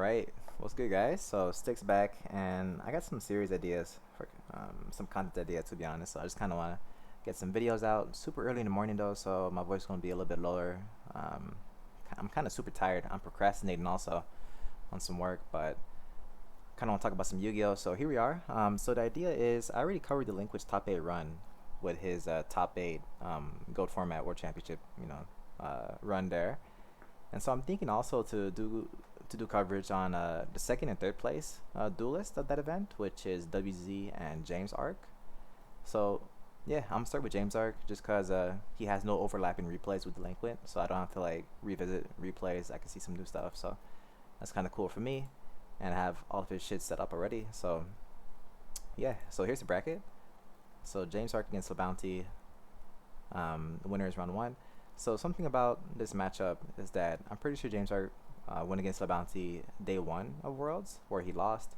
Alright, what's good guys? So Sticks back and I got some series ideas for some content idea to be honest. So I just kinda wanna get some videos out super early in the morning though, so my voice is gonna be a little bit lower. I'm kinda super tired. I'm procrastinating also on some work, but kinda wanna talk about some Yu-Gi-Oh! So here we are. So the idea is I already covered the Linkwitch top 8 run with his top 8 Gold Format World Championship, run there. And so I'm thinking also to do coverage on the second and third place duelist of that event, which is WZ and James Arc. So yeah, I'm gonna start with James Arc just because he has no overlapping replays with Delinquent, so I don't have to like revisit replays. I can see some new stuff, so that's kind of cool for me, and I have all of his shit set up already. So yeah, so here's the bracket. So James Arc against Labounty. The winner is round one. So something about this matchup is that I'm pretty sure James Arc went against Labounty day one of Worlds, where he lost.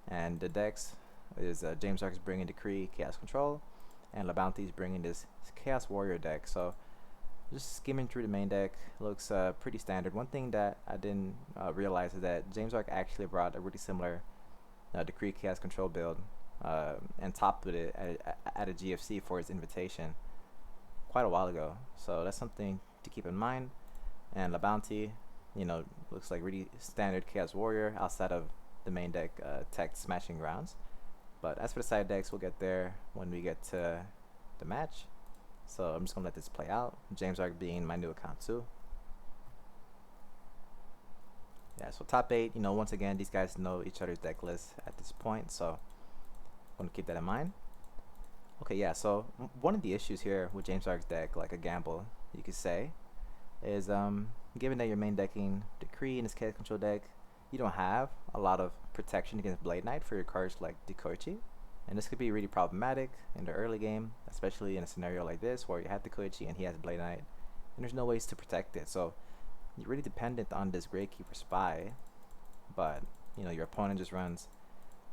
And the decks is James Arc is bringing Decree Chaos Control, and Labounty is bringing this Chaos Warrior deck. So just skimming through the main deck, looks pretty standard. One thing that I didn't realize is that James Arc actually brought a really similar Decree Chaos Control build and topped with it at a GFC for his invitation quite a while ago. So that's something to keep in mind. And Labounty, looks like really standard Chaos Warrior outside of the main deck tech smashing rounds. But as for the side decks, we'll get there when we get to the match. So I'm just gonna let this play out. James Arc being my new account too. Yeah, so top 8, once again, these guys know each other's deck list at this point, so I'm gonna keep that in mind. Okay, yeah, so one of the issues here with James Arc's deck, like a gamble, you could say, is given that you're main decking Decree in his Chaos Control deck, you don't have a lot of protection against Blade Knight for your cards like Dekoichi. And this could be really problematic in the early game, especially in a scenario like this where you have Dekoichi and he has Blade Knight, and there's no ways to protect it. So you're really dependent on this Gravekeeper Spy, but your opponent just runs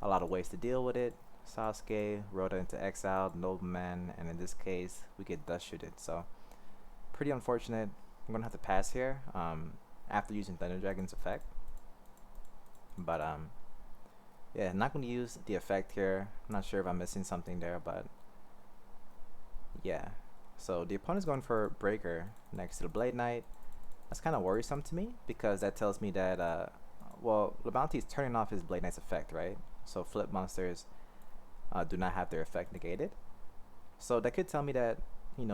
a lot of ways to deal with it. Sasuke, Rhoda into exile, Nobleman, and in this case, we get Dust Shooted. So, pretty unfortunate. I'm gonna have to pass here after using Thunder Dragon's effect. But yeah, not gonna use the effect here. I'm not sure if I'm missing something there, but yeah. So the opponent's going for Breaker next to the Blade Knight. That's kind of worrisome to me because that tells me that well, Labounty is turning off his Blade Knight's effect, right? So flip monsters do not have their effect negated. So that could tell me that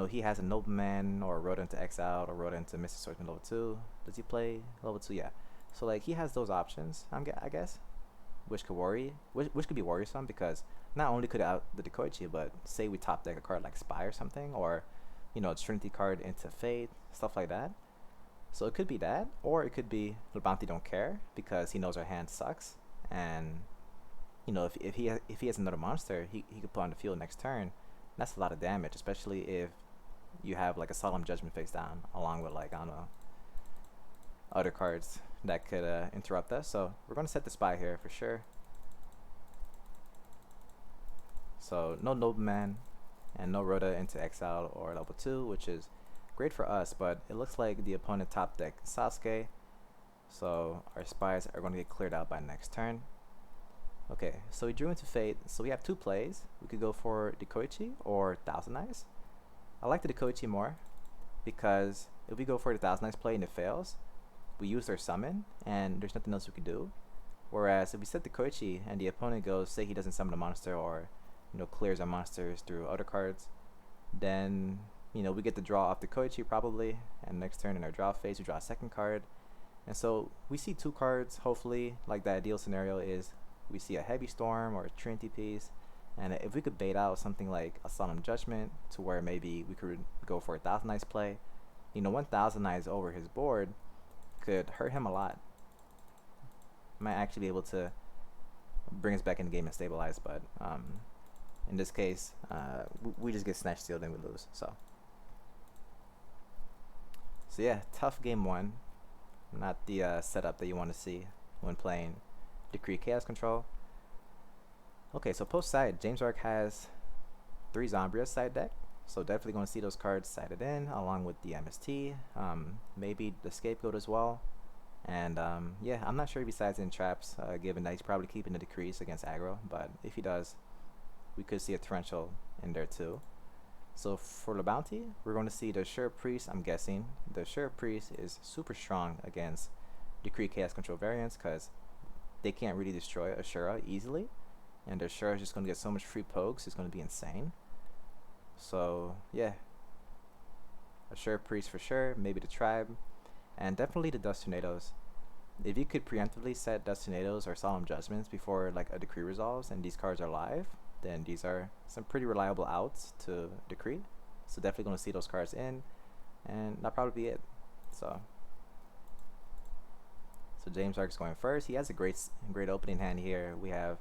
he has a Nobleman or a Rhoda into Exile or Rhoda into Mystic Swordsman level 2. Does he play level 2? Yeah. So like he has those options, I guess, which could be worrisome because not only could it out the Dekoichi, but say we top deck a card like Spy or something, or a Trinity card into Fate, stuff like that. So it could be that, or it could be Labounty don't care because he knows our hand sucks, and if he has another monster, he could put on the field next turn. That's a lot of damage, especially if you have like a Solemn Judgment face down, along with like, I don't know, other cards that could interrupt us. So we're gonna set the Spy here for sure. So no Nobleman and no Rhoda into Exile or level 2, which is great for us, but it looks like the opponent top deck Sasuke, so our Spies are going to get cleared out by next turn. Okay, so we drew into Fate, so we have two plays. We could go for Dekoichi or Thousand Eyes. I like the Dekoichi more because if we go for the Thousand Eyes play and it fails, we use their summon and there's nothing else we can do. Whereas if we set Dekoichi and the opponent goes, say he doesn't summon a monster or clears our monsters through other cards, then we get to draw off Dekoichi probably, and next turn in our draw phase we draw a second card. And so we see two cards, hopefully. Like the ideal scenario is we see a Heavy Storm or a Trinity piece, and if we could bait out something like a Solemn Judgment to where maybe we could go for a Thousand Eyes play, 1,000 Eyes over his board could hurt him a lot. Might actually be able to bring us back in the game and stabilize, but in this case, we just get snatch sealed and we lose. So yeah, tough game one. Not the setup that you want to see when playing Decree Chaos Control. Okay, so post side, James Arc has 3 Zombrias side deck, so definitely going to see those cards sided in along with the MST, maybe the Scapegoat as well. And yeah, I'm not sure if he sides in traps, given that he's probably keeping the decrease against aggro. But if he does, we could see a torrential in there too. So for Labounty, we're going to see the Sure Priest. I'm guessing the Sure Priest is super strong against Decree Chaos Control variants because they can't really destroy Ashura easily, and Ashura is just going to get so much free pokes. It's going to be insane. So yeah, Ashura Priest for sure. Maybe the Tribe, and definitely the Dust Tornadoes. If you could preemptively set Dust Tornadoes or Solemn Judgments before like a Decree resolves and these cards are live, then these are some pretty reliable outs to Decree. So definitely going to see those cards in, and that'll probably be it. So James Arc is going first. He has a great opening hand here. We have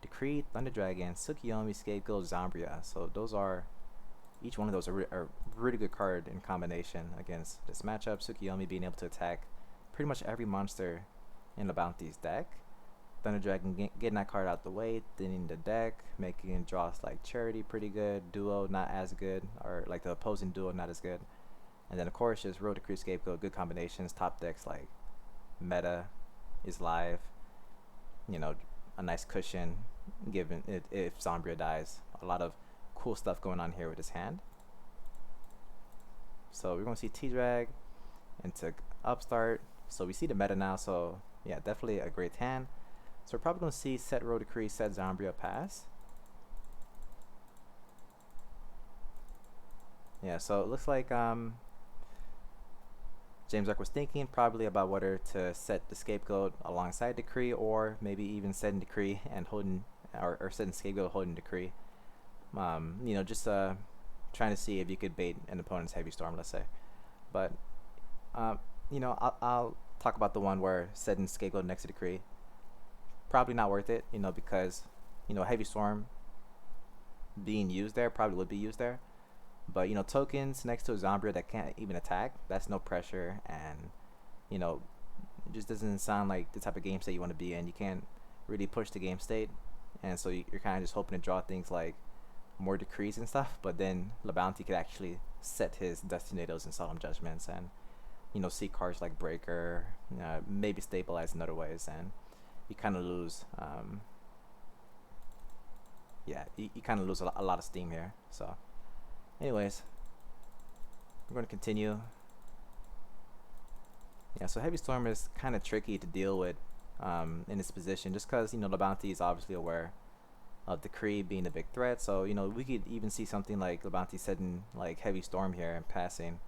Decree, Thunder Dragon, Tsukiyomi, Scapegoat, Zambria. So those are, each one of those are a really good card in combination against this matchup. Tsukiyomi being able to attack pretty much every monster in Labounty's deck. Thunder Dragon getting that card out the way, thinning the deck, making draws like Charity pretty good, Duo not as good, or like the opposing Duo not as good. And then of course just Road Decree, Scapegoat, good combinations. Top decks like Meta is live, you know, a nice cushion given it if Zambria dies. A lot of cool stuff going on here with his hand. So we're gonna see T-Drag into Upstart. So we see the meta now, so yeah, definitely a great hand. So we're probably gonna see set Road Decree, set Zambria pass. Yeah, so it looks like James Arc was thinking probably about whether to set the Scapegoat alongside Decree, or maybe even setting Decree and holding, or setting Scapegoat holding Decree. You know, just trying to see if you could bait an opponent's Heavy Storm, let's say. But you know, I'll talk about the one where setting Scapegoat next to Decree. Probably not worth it, you know, because you know Heavy Storm being used there probably would be used there. But you know, tokens next to a Zambria that can't even attack, that's no pressure, and you know, it just doesn't sound like the type of game state you want to be in. You can't really push the game state, and so you're kind of just hoping to draw things like more decrees and stuff. But then Labounty could actually set his Destinados and Solemn Judgments, and you know, see cards like Breaker, maybe stabilize in other ways, and you kind of lose. Yeah, you kind of lose a lot of steam here. So. Anyways, we're going to continue. Yeah, so Heavy Storm is kind of tricky to deal with in this position, just because, you know, Labounty is obviously aware of Decree being a big threat. So, you know, we could even see something like Labounty setting like Heavy Storm here and passing.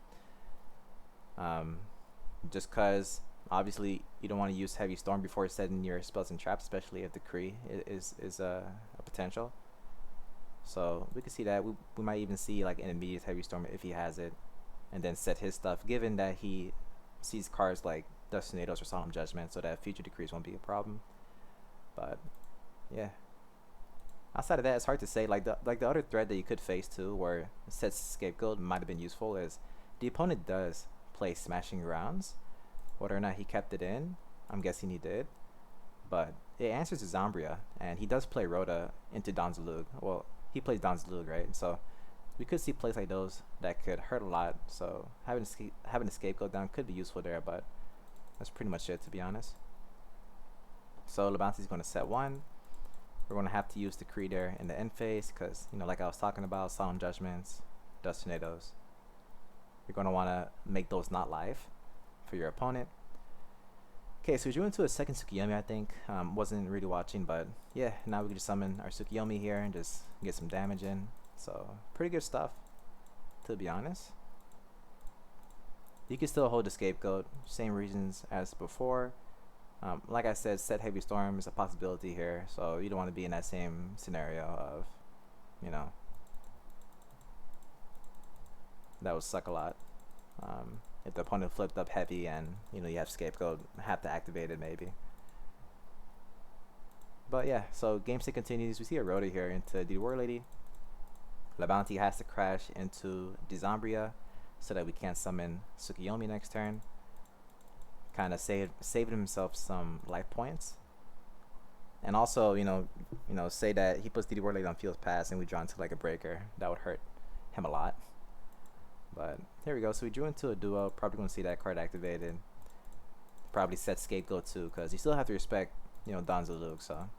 Just because, obviously, you don't want to use Heavy Storm before setting your spells and traps, especially if Decree is a potential. So we could see that. We might even see like an immediate Heavy Storm if he has it, and then set his stuff, given that he sees cards like Dust Tornadoes or Solemn Judgment, so that future decrees won't be a problem. But yeah, outside of that, it's hard to say. Like the other threat that you could face too, where set Scapegoat might have been useful, is the opponent does play Smashing Grounds. Whether or not he kept it in, I'm guessing he did. But it answers to Zambria, and he does play Rhoda into Donzalug. Well, he plays Donzalug, right? So we could see plays like those that could hurt a lot. So having a Scapegoat down could be useful there, but that's pretty much it, to be honest. So Labounty's going to set one. We're going to have to use Decree there in the end phase because, you know, like I was talking about, Solemn Judgments, Dust Tornadoes. You're going to want to make those not live for your opponent. Okay, so we drew into a second Tsukiyomi, I think. Wasn't really watching, but yeah, now we can just summon our Tsukiyomi here and just get some damage in. So, pretty good stuff, to be honest. You can still hold the Scapegoat, same reasons as before. Like I said, set Heavy Storm is a possibility here, so you don't want to be in that same scenario of, you know, that would suck a lot. If the opponent flipped up heavy and, you know, you have Scapegoat, have to activate it maybe. But yeah, so game state continues. We see a Rhoda here into the War Lady. Labounty has to crash into Dezambria so that we can't summon Tsukiyomi next turn. Kind of saving himself some life points. And also, you know, say that he puts DD War Lady on Field's Pass and we draw into like a Breaker. That would hurt him a lot. But here we go. So we drew into a duo. Probably going to see that card activated. probably set scapegoat too, because you still have to respect, Donzo Luke. So,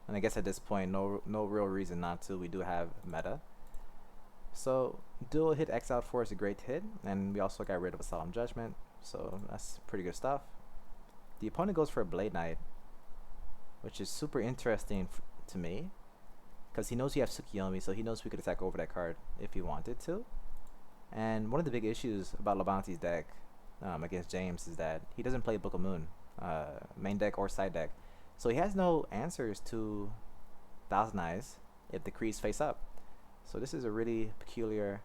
and I guess at this point, no real reason not to. We do have meta. So dual hit X out 4 is a great hit, and we also got rid of a Solemn Judgment, so that's pretty good stuff. The opponent goes for a Blade Knight, which is super interesting to me, because he knows you have Tsukiyomi, so he knows we could attack over that card if he wanted to. And one of the big issues about Labounty's deck against James is that he doesn't play Book of Moon, main deck or side deck, so he has no answers to Thousand Eyes if the Krees face up. So this is a really peculiar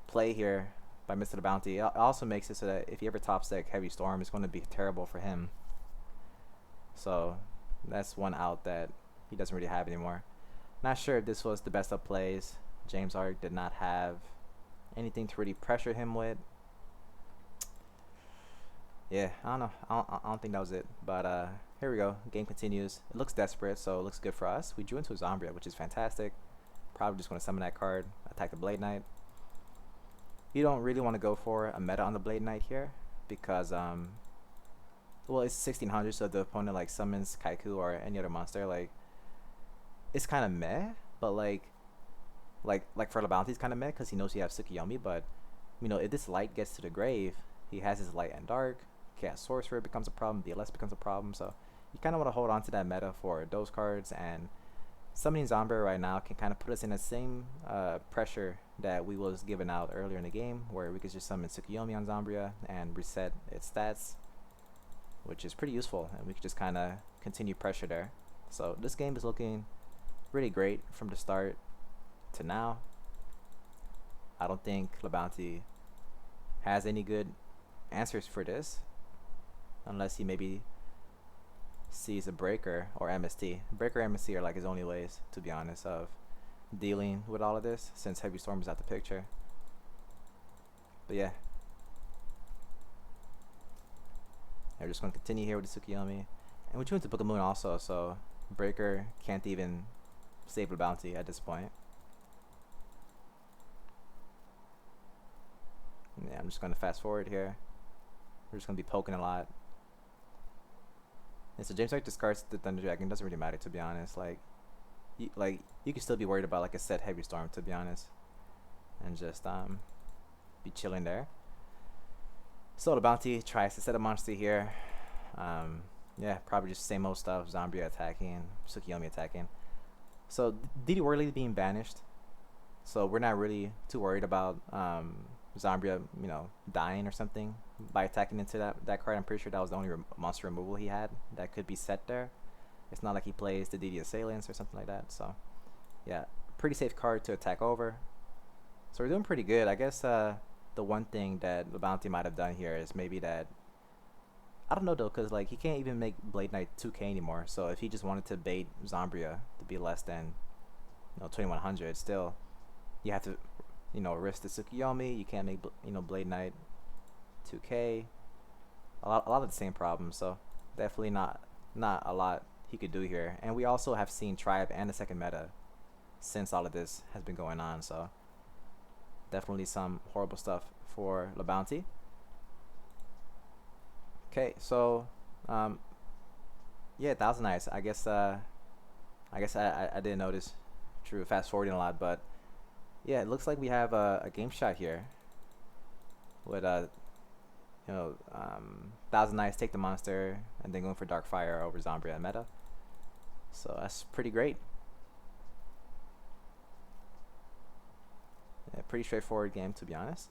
play here by Mr. Labounty. It also makes it so that if he ever tops deck Heavy Storm, it's going to be terrible for him. So that's one out that he doesn't really have anymore. Not sure if this was the best of plays. James Ark did not have anything to really pressure him with. Yeah, I don't know. I don't think that was it. But here we go. Game continues. It looks desperate, so it looks good for us. We drew into a Zombria, which is fantastic. Probably just going to summon that card, attack the Blade Knight. You don't really want to go for a meta on the Blade Knight here because, well, it's 1600, so the opponent like summons Kaiku or any other monster. Like, it's kind of meh, but like for Labounty, it's kind of meh because he knows he has Tsukiyomi. But if this light gets to the grave, he has his light and dark. Cast Sorcerer becomes a problem. DLS becomes a problem. So you kind of want to hold on to that meta for those cards, and summoning Zombra right now can kind of put us in the same pressure that we was given out earlier in the game, where we could just summon Tsukiyomi on Zombria and reset its stats, which is pretty useful, and we could just kind of continue pressure there. So this game is looking really great from the start to now. I don't think Labounty has any good answers for this, unless he maybe sees a Breaker or MST. Breaker or MST are like his only ways, to be honest, of dealing with all of this, since Heavy Storm is out the picture. But yeah, we're just going to continue here with the Tsukiyomi, and we drew into Book of Moon also, so Breaker can't even save Labounty at this point. Yeah, I'm just going to fast forward here. We're just going to be poking a lot. And so James Ark discards the Thunder Dragon. Doesn't really matter, to be honest. You could still be worried about like a set Heavy Storm, to be honest, and just be chilling there. So Labounty tries to set a monster here. Yeah, probably just same old stuff. Zombia attacking, Tsukiyomi attacking. So DD Whirly being banished, so we're not really too worried about Zombria, dying or something by attacking into that card. I'm pretty sure that was the only monster removal he had that could be set there. It's not like he plays the DD Assailants or something like that. So yeah, pretty safe card to attack over. So we're doing pretty good. I guess the one thing that Labounty might have done here is maybe that, I don't know though, because like he can't even make Blade Knight 2k anymore. So if he just wanted to bait Zombria to be less than 2100, still you have to risk the Tsukiyomi. You can't make Blade Knight 2k. A lot of the same problems. So definitely not a lot he could do here. And we also have seen Tribe and the second meta since all of this has been going on. So definitely some horrible stuff for Labounty. Okay, so yeah, Thousand Eyes. I guess I didn't notice. True, fast forwarding a lot, but yeah, it looks like we have a game shot here with Thousand Eyes take the monster and then going for Dark Fire over Zombria and meta. So that's pretty great. Yeah, pretty straightforward game, to be honest.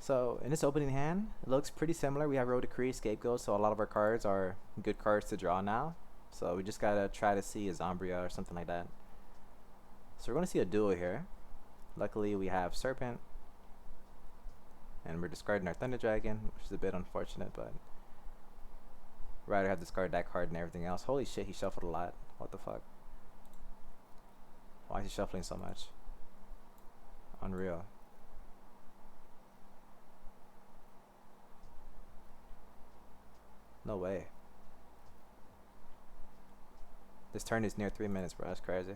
So in this opening hand, it looks pretty similar. We have Road to Kree, Scapegoat, so a lot of our cards are good cards to draw now. So we just gotta try to see a Zombria or something like that. So we're gonna see a duo here. Luckily we have Serpent, and we're discarding our Thunder Dragon, which is a bit unfortunate, but rather have discarded that card and everything else. Holy shit, he shuffled a lot. What the fuck? Why is he shuffling so much? Unreal. No way. This turn is near 3 minutes, bro. That's crazy.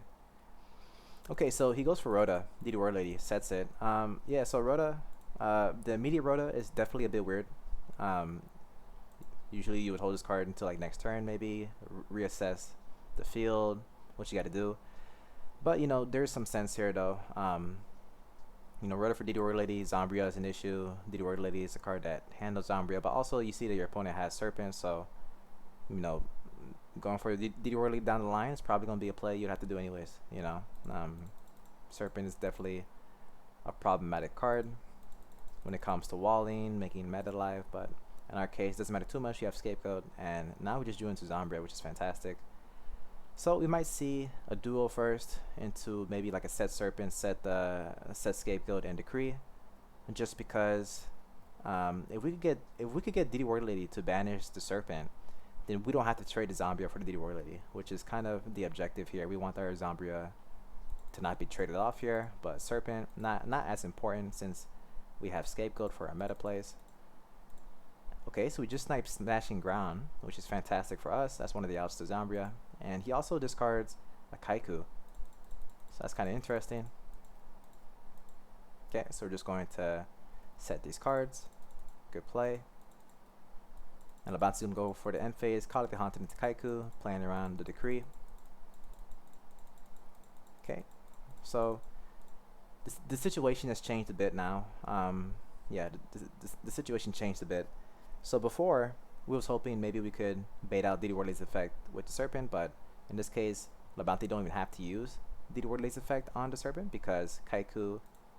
Okay, so he goes for Rhoda. DD War Lady sets it. Yeah, so Rhoda The immediate rota is definitely a bit weird. Um, Usually you would hold this card until like next turn, maybe reassess the field, what you got to do. But there's some sense here though. Rota for DD Warrior Lady, Zombria is an issue. DD Warrior Lady is a card that handles Zombria, but also you see that your opponent has Serpent, so you know going for DD Warrior Lady down the line is probably gonna be a play you'd have to do anyways. Serpent is definitely a problematic card when it comes to walling, making meta alive, but in our case, it doesn't matter too much. You have Scapegoat, and now we just drew into Zombria, which is fantastic. So we might see a duo first into maybe like a set Serpent, set Scapegoat, and Decree, just because if we could get DD Warrior Lady to banish the Serpent, then we don't have to trade the Zombria for the DD Warrior Lady, which is kind of the objective here. We want our Zombria to not be traded off here, but Serpent not as important since we have Scapegoat for our meta plays. Okay, so we just sniped Smashing Ground, which is fantastic for us. That's one of the outs to Zombria. And he also discards a Kaiku. So that's kind of interesting. Okay, so we're just going to set these cards. Good play. And Labounty going to go for the end phase, call it the Haunted into Kaiku, playing around the Decree. Okay, so the situation has changed a bit now. Yeah, the situation changed a bit. So before, we was hoping maybe we could bait out DD Warrior Lady's effect with the Serpent, but in this case, Labounty don't even have to use DD Warrior Lady's effect on the Serpent because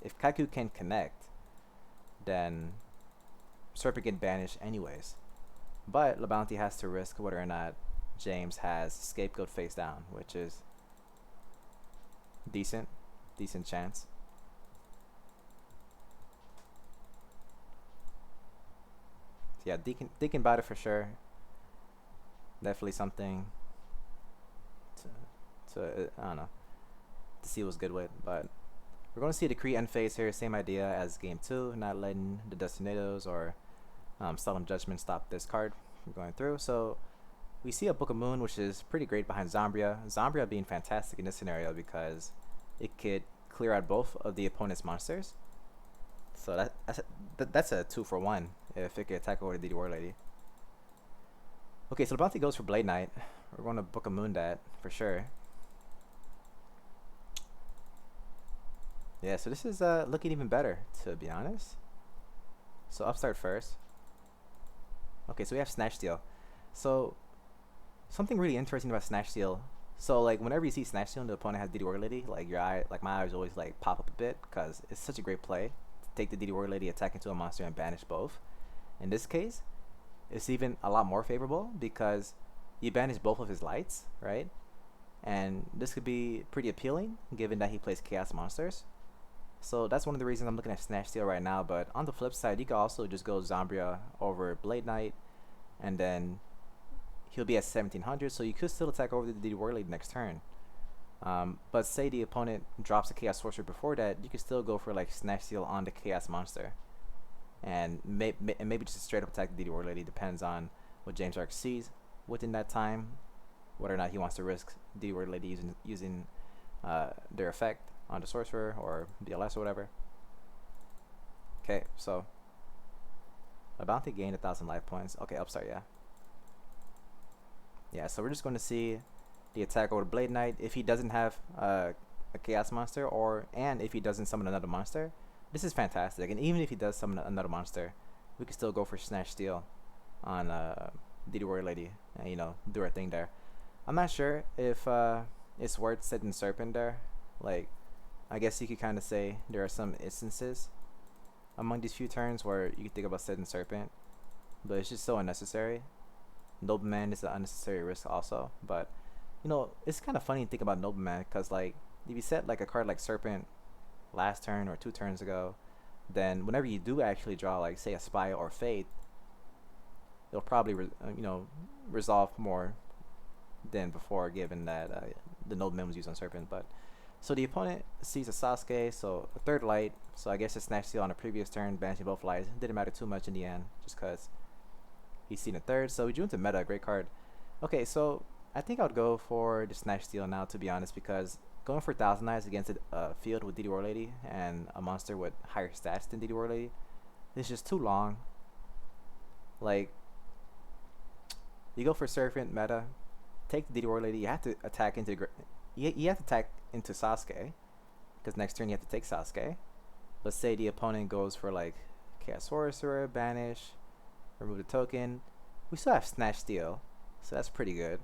if Kaiku can connect, then Serpent can banish anyways. But Labounty has to risk whether or not James has Scapegoat face down, which is decent chance. Yeah, thinking about it for sure. Definitely something to I don't know, to see what's good with. But we're going to see a Decree end phase here. Same idea as game 2, not letting the Destinados or Solemn Judgment stop this card from going through. So we see a Book of Moon, which is pretty great behind Zombria. Zombria being fantastic in this scenario because it could clear out both of the opponent's monsters. So that's a 2-for-1 if it could attack over the DD Warrior Lady. Okay, so Labounty goes for Blade Knight. We're going to Book of Moon that for sure. Yeah, so this is looking even better, to be honest. So upstart first. Okay, so we have Snatch Steal. So something really interesting about Snatch Steal. So like whenever you see Snatch Steal and the opponent has DD Warrior Lady, like my eyes always like pop up a bit because it's such a great play to take the DD Warrior Lady, attack into a monster, and banish both. In this case, it's even a lot more favorable because you banish both of his lights, right? And this could be pretty appealing given that he plays Chaos Monsters. So that's one of the reasons I'm looking at Snatch Steal right now. But on the flip side, you could also just go Zombria over Blade Knight, and then he'll be at 1700, so you could still attack over the DD Warrior Lady next turn. But say the opponent drops a Chaos Sorcerer before that, you could still go for like Snatch Steal on the Chaos Monster. And maybe just straight up attack the DD Warrior Lady. Depends on what James Arc sees within that time, whether or not he wants to risk DD Warrior Lady using their effect on the Sorcerer or BLS or whatever. Okay, so Labounty gained 1,000 life points. Okay, upstart, yeah. Yeah, so we're just going to see the attack over the Blade Knight. If he doesn't have a Chaos Monster, and if he doesn't summon another monster, this is fantastic. And even if he does summon another monster, we can still go for Snatch Steal on DD Warrior Lady and do our thing there. I'm not sure if it's worth setting Serpent there. Like, I guess you could kind of say there are some instances among these few turns where you could think about setting Serpent, but it's just so unnecessary. Nobleman is an unnecessary risk also, but it's kind of funny to think about Nobleman because like if you set like a card like Serpent last turn or 2 turns ago, then whenever you do actually draw like say a Spy or Fate, it'll probably resolve more than before, given that the Nobleman was used on Serpent. But so the opponent sees a Sasuke, so a 3rd light, so I guess a Snatch Steal on the previous turn, banishing both lights. Didn't matter too much in the end, just because he's seen a 3rd. So we drew into meta, great card. Okay, so I think I would go for the Snatch Steal now, to be honest, because going for 1,000 Eyes against a field with DD Warrior Lady and a monster with higher stats than DD Warrior Lady It's just too long. Like, you go for Serpent meta, take the DD Warrior Lady. You have to attack into you have to attack into Sasuke, because next turn you have to take Sasuke. Let's say the opponent goes for like Chaos Sorcerer, banish, remove the token. We still have Snatch Steal, so that's pretty good.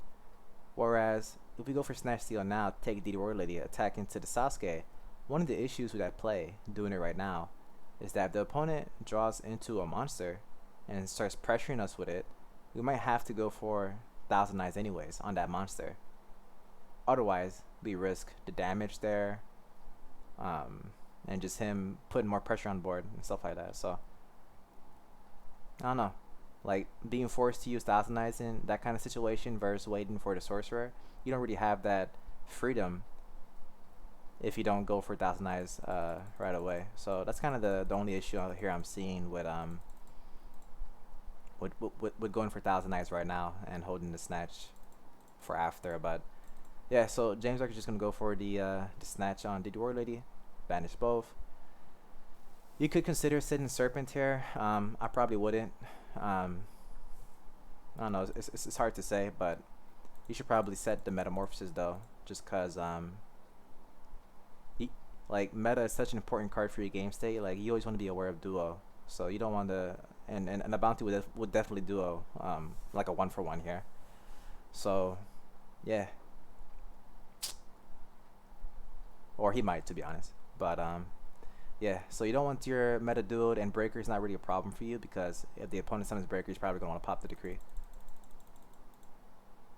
Whereas if we go for Snatch Steal now, take DD Warrior Lady, attack into the Sasuke. One of the issues with that play, doing it right now, is that if the opponent draws into a monster and starts pressuring us with it, we might have to go for Thousand Eyes anyways on that monster. Otherwise, we risk the damage there, and just him putting more pressure on board and stuff like that. So I don't know, like being forced to use Thousand Eyes in that kind of situation versus waiting for the sorcerer. You don't really have that freedom if you don't go for Thousand Eyes right away. So that's kind of the only issue out here I'm seeing with going for Thousand Eyes right now and holding the snatch for after. But yeah, so James Ark is just gonna go for the snatch on DD Warrior Lady, banish both. You could consider sitting Serpent here. I probably wouldn't. I don't know. It's hard to say, but you should probably set the Metamorphosis though, just cause like meta is such an important card for your game state. Like you always want to be aware of duo, so you don't want to. And Labounty would definitely duo like a 1-for-1 here. So yeah, or he might, to be honest. But yeah, so you don't want your meta duoed, and breaker is not really a problem for you because if the opponent summons breaker, he's probably gonna want to pop the decree.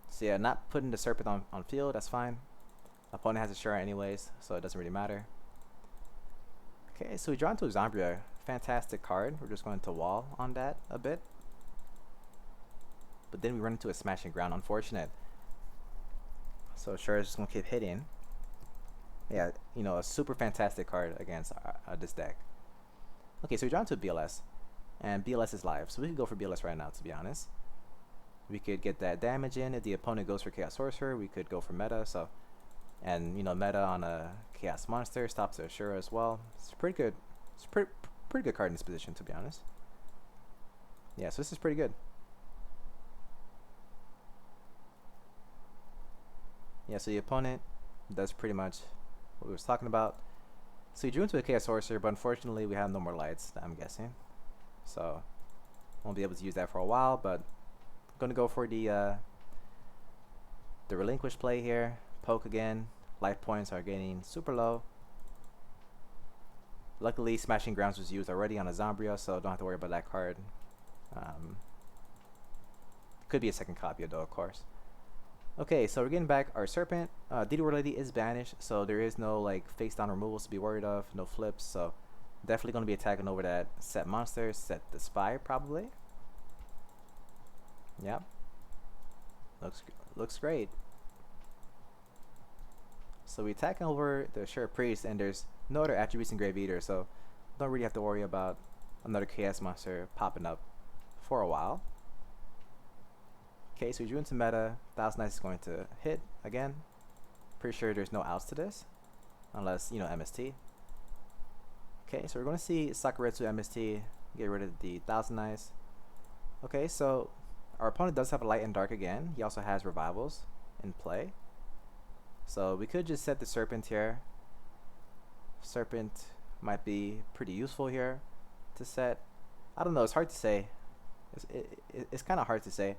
So yeah, not putting the Serpent on field, that's fine. Opponent has a Shura anyways, so it doesn't really matter. Okay, so we draw into Zambria. Fantastic card. We're just going to wall on that a bit. But then we run into a Smashing Ground. Unfortunate. So Shura is just going to keep hitting. Yeah, you know, a super fantastic card against this deck. Okay, so we draw into BLS. And BLS is live. So we could go for BLS right now, to be honest. We could get that damage in. If the opponent goes for Chaos Sorcerer, we could go for meta. So, and, you know, meta on a Chaos Monster stops the Ashura as well. It's pretty good. It's pretty good card in this position, to be honest. Yeah, so this is pretty good. Yeah, so the opponent does pretty much what we was talking about. So he drew into a Chaos Sorcerer, but unfortunately we have no more lights, I'm guessing. So won't be able to use that for a while, but I'm gonna go for the relinquish play here. Poke again. Life points are getting super low. Luckily, Smashing Grounds was used already on a Zambria, so don't have to worry about that card. Could be a second copy though, of course. Okay, so we're getting back our Serpent. DD Warrior Lady is banished, so there is no like face down removals to be worried of, no flips. So definitely going to be attacking over that set monster, set the Spy probably. Yep. Looks great. So we attack over the Ashura Priest, and there's no other attributes in Grave Eater, so don't really have to worry about another Chaos Monster popping up for a while. Okay, so we drew into meta. Thousand Eyes is going to hit again. Pretty sure there's no outs to this, unless, you know, MST. Okay, so we're going to see Sakuretsu MST get rid of the Thousand Eyes. Okay, so our opponent does have a Light and Dark again. He also has Revivals in play. So we could just set the Serpent here. Serpent might be pretty useful here to set. I don't know, it's hard to say. It's kind of hard to say.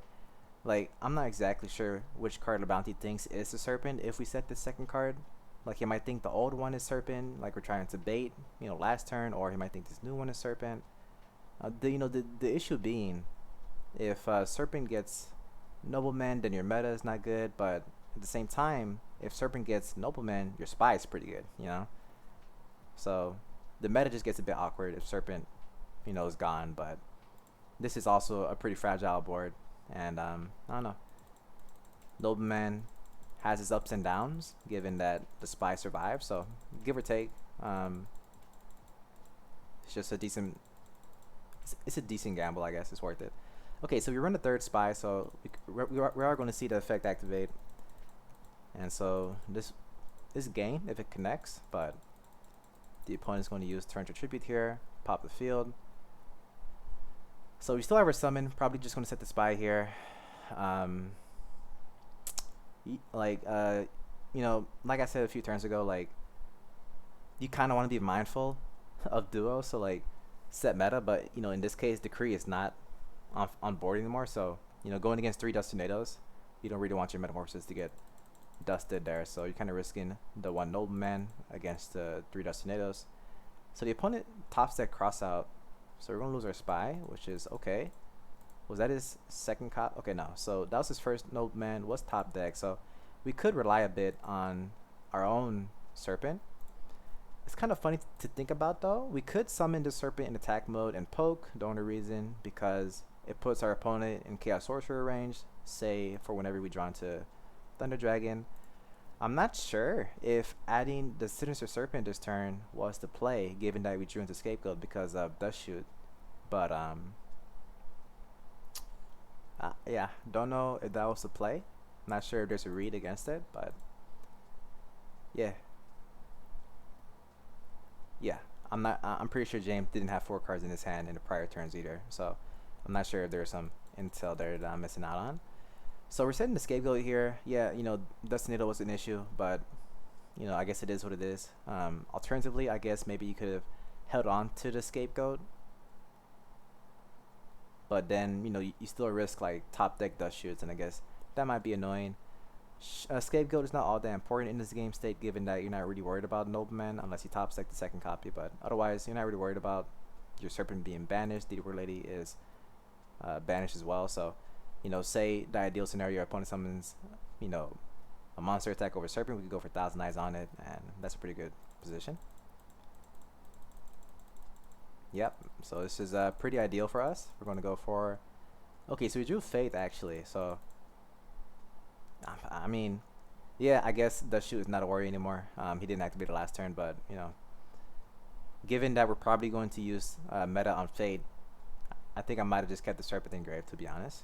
Like, I'm not exactly sure which card Labounty thinks is the Serpent if we set the second card. Like, he might think the old one is Serpent, like we're trying to bait, you know, last turn, or he might think this new one is Serpent. The issue being, if Serpent gets Nobleman, then your meta is not good, but at the same time, if Serpent gets Nobleman, your Spy is pretty good, you know? So the meta just gets a bit awkward if Serpent, you know, is gone, but this is also a pretty fragile board, and I don't know. Nobleman has his ups and downs, given that the Spy survives, so give or take, it's just a decent, it's a decent gamble, I guess. It's worth it. Okay, so we run the third Spy, so we are going to see the effect activate. And so this game, if it connects, but the opponent is going to use turn to tribute here, pop the field. So we still have our summon. Probably just gonna set the spy here. Um, like like I said a few turns ago, like you kind of want to be mindful of duo. So like set meta, but in this case, decree is not on board anymore. So going against 3 dust tornadoes, you don't really want your metamorphosis to get dusted there. So you're kind of risking the 1 nobleman against the 3 dust tornadoes. So the opponent top deck cross out. So we're gonna lose our spy, which is okay. Was that his second cop? Okay, no. So that was his first nobleman. Was top deck. So we could rely a bit on our own serpent. It's kind of funny to think about though. We could summon the serpent in attack mode and poke. The only reason because it puts our opponent in Chaos Sorcerer range. Say for whenever we draw into Thunder Dragon. I'm not sure if adding the Sinister Serpent this turn was the play, given that we drew into Scapegoat because of Dust Shoot. But yeah, don't know if that was the play. Not sure if there's a read against it, but yeah, yeah. I'm not. I'm pretty sure James didn't have 4 cards in his hand in the prior turns either. So I'm not sure if there's some intel there that I'm missing out on. So we're setting the Scapegoat here. Yeah, Dust Needle was an issue, but I guess it is what it is. Alternatively, I guess maybe you could have held on to the Scapegoat, but then you still risk like top deck Dust Shoots, and I guess that might be annoying. Scapegoat is not all that important in this game state, given that you're not really worried about Nobleman unless you top deck the second copy, but otherwise you're not really worried about your Serpent being banished. The Lady is banished as well, so say the ideal scenario, your opponent summons, a monster attack over Serpent, we could go for 1,000 Eyes on it, and that's a pretty good position. Yep, so this is pretty ideal for us. We're going to go for... Okay, so we drew Faith, actually, so... I mean, yeah, I guess the shoot is not a worry anymore. He didn't activate the last turn, but, given that we're probably going to use meta on Fate, I think I might have just kept the Serpent engraved, to be honest.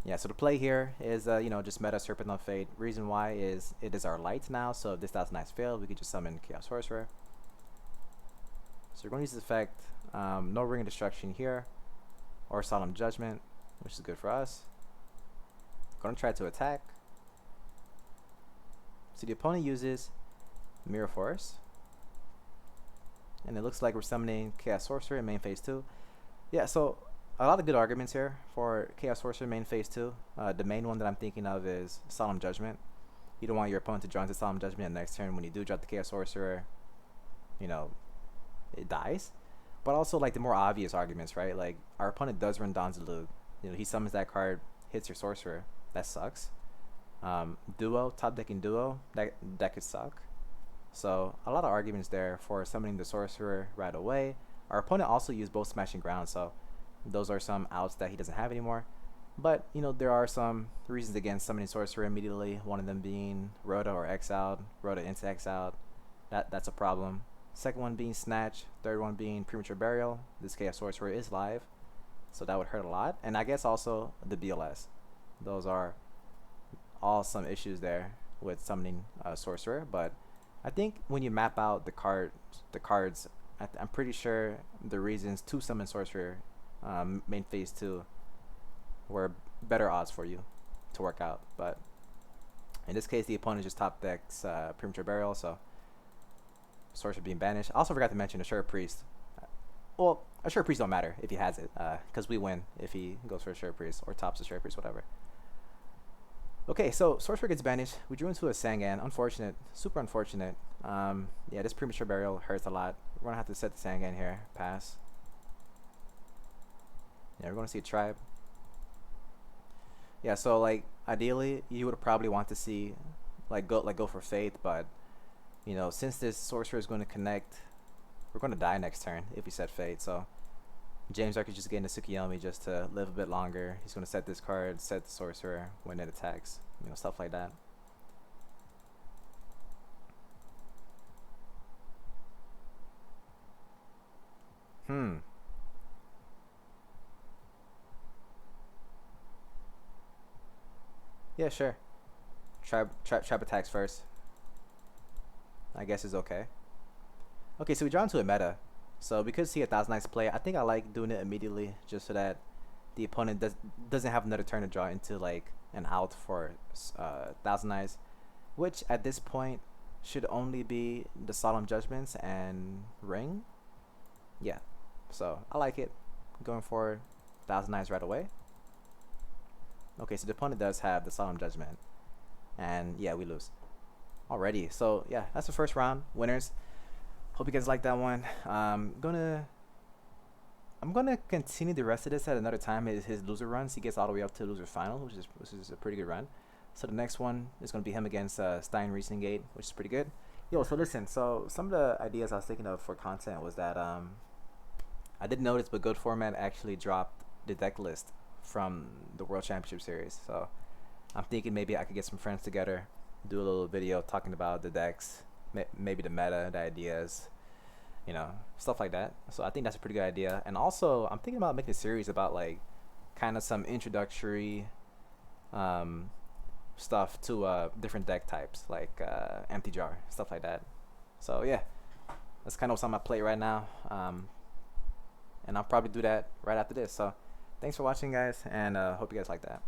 Yeah, so the play here is, just meta Serpent on Fate. Reason why is it is our light now, so if this 1,000 Eyes failed, we could just summon Chaos Sorcerer. So we're going to use this effect. No Ring of Destruction here, or Solemn Judgment, which is good for us. Going to try to attack. So the opponent uses Mirror Force. And it looks like we're summoning Chaos Sorcerer in main phase 2. Yeah, so a lot of good arguments here for Chaos Sorcerer main phase 2. The main one that I'm thinking of is Solemn Judgment. You don't want your opponent to draw into Solemn Judgment and next turn when you do drop the Chaos Sorcerer, it dies. But also like the more obvious arguments, right? Like our opponent does run Donzalug. He summons that card, hits your Sorcerer. That sucks. Duo, top decking Duo, that could suck. So a lot of arguments there for summoning the Sorcerer right away. Our opponent also used both Smashing Ground, so those are some outs that he doesn't have anymore. But there are some reasons against summoning Sorcerer immediately. One of them being Rhoda or Exiled, Rhoda into Exiled. That's a problem. Second one being Snatch. Third one being Premature Burial. This Chaos Sorcerer is live, so that would hurt a lot. And I guess also the BLS. Those are all some issues there with summoning Sorcerer. But I think when you map out the cards, I'm pretty sure the reasons to summon Sorcerer main phase 2 were better odds for you to work out. But in this case, the opponent just top decks Premature Burial, so Sorcerer being banished. I also forgot to mention Assure Priest. Well, Assure Priest don't matter if he has it, because we win if he goes for Assure Priest or tops Assure Priest, whatever. Okay, so Sorcerer gets banished. We drew into a Sangan. Unfortunate. Super unfortunate. Yeah, this Premature Burial hurts a lot. We're going to have to set the Sangan here. Pass. Yeah, we're going to see a Tribe. Yeah, so, like, ideally, you would probably want to see, go for Faith, but, since this Sorcerer is going to connect, we're going to die next turn if we set Fate, so James Ark is just getting the Tsukiyomi just to live a bit longer. He's going to set this card, set the Sorcerer when it attacks, stuff like that. Yeah, sure. Tribe attacks first. I guess is okay. Okay, so we draw into a meta. So because he a Thousand Eyes play, I think I like doing it immediately just so that the opponent doesn't have another turn to draw into like an out for Thousand Eyes, which at this point should only be the Solemn Judgments and Ring. Yeah, so I like it. Going for Thousand Eyes right away. Okay, so the opponent does have the Solemn Judgment, and yeah, we lose. Alrighty, so yeah, that's the first round. Winners. Hope you guys like that one. I'm gonna continue the rest of this at another time. His loser runs, he gets all the way up to loser final, which is a pretty good run. So the next one is gonna be him against Stein Riesengate, which is pretty good. Yo, so listen, so some of the ideas I was thinking of for content was that I did notice, but Good Format actually dropped the deck list from the World Championship Series. So I'm thinking maybe I could get some friends together, do a little video talking about the decks, maybe the meta, the ideas, stuff like that. So I think that's a pretty good idea. And also, I'm thinking about making a series about like kind of some introductory stuff to different deck types, like empty jar, stuff like that. So yeah, that's kind of what's on my plate right now. And I'll probably do that right after this. So thanks for watching, guys, and hope you guys like that.